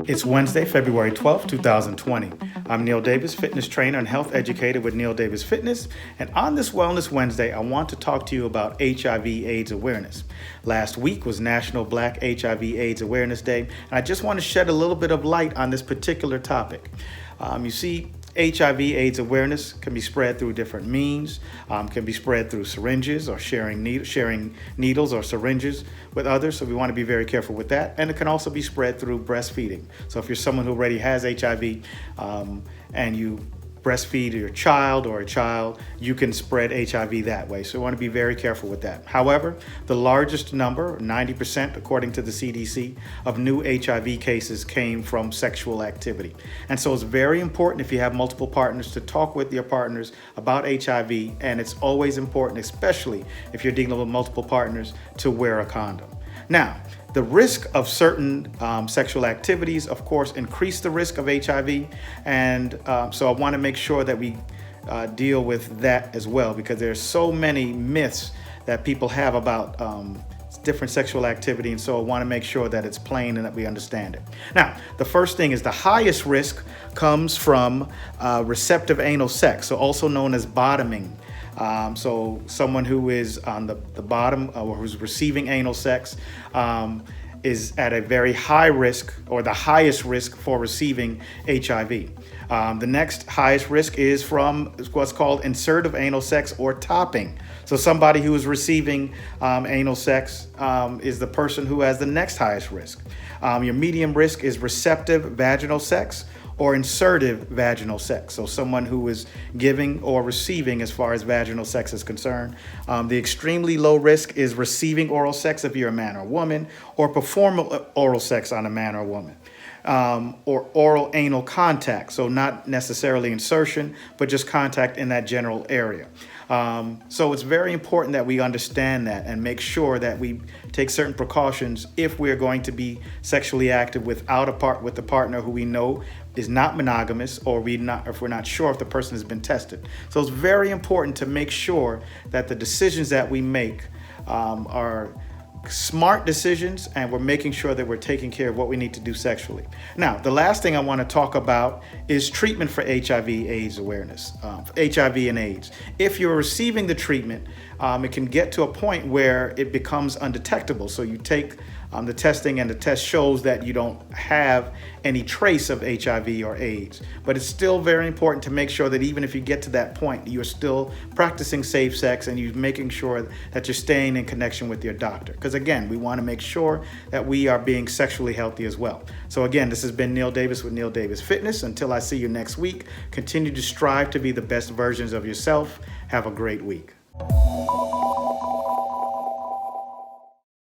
It's Wednesday, February 12th, 2020. I'm Neil Davis, fitness trainer and health educator with Neil Davis Fitness. And on this Wellness Wednesday, I want to talk to you about HIV/AIDS awareness. Last week was National Black HIV/AIDS Awareness Day, and I just want to shed a little bit of light on this particular topic. You see, HIV/AIDS awareness can be spread through different means, can be spread through syringes or sharing needles or syringes with others. So we want to be very careful with that. And it can also be spread through breastfeeding. So if you're someone who already has HIV and you breastfeed your child or a child, you can spread HIV that way. So we want to be very careful with that. However, the largest number, 90% according to the CDC, of new HIV cases came from sexual activity. And so it's very important if you have multiple partners to talk with your partners about HIV, and it's always important, especially if you're dealing with multiple partners, to wear a condom. Now, the risk of certain sexual activities, of course, increase the risk of HIV. And so I want to make sure that we deal with that as well, because there's so many myths that people have about different sexual activity. And so I want to make sure that it's plain and that we understand it. Now, the first thing is the highest risk comes from receptive anal sex, so also known as bottoming. So someone who is on the bottom or who's receiving anal sex is at a very high risk, or the highest risk, for receiving HIV. The next highest risk is from what's called insertive anal sex or topping. So somebody who is receiving anal sex is the person who has the next highest risk. Your medium risk is receptive vaginal sex or insertive vaginal sex. So someone who is giving or receiving as far as vaginal sex is concerned. The extremely low risk is receiving oral sex if you're a man or woman, or perform oral sex on a man or woman. Or oral anal contact, so not necessarily insertion, but just contact in that general area. So it's very important that we understand that and make sure that we take certain precautions if we're going to be sexually active with a partner who we know is not monogamous, or if we're not sure if the person has been tested. So it's very important to make sure that the decisions that we make are smart decisions, and we're making sure that we're taking care of what we need to do sexually. Now, the last thing I want to talk about is treatment for HIV/AIDS awareness, HIV and AIDS. If you're receiving the treatment, it can get to a point where it becomes undetectable. So you take the testing, and the test shows that you don't have any trace of HIV or AIDS. But it's still very important to make sure that even if you get to that point, you're still practicing safe sex, and you're making sure that you're staying in connection with your doctor. Because again, we want to make sure that we are being sexually healthy as well. So again, this has been Neil Davis with Neil Davis Fitness. Until I see you next week, continue to strive to be the best versions of yourself. Have a great week.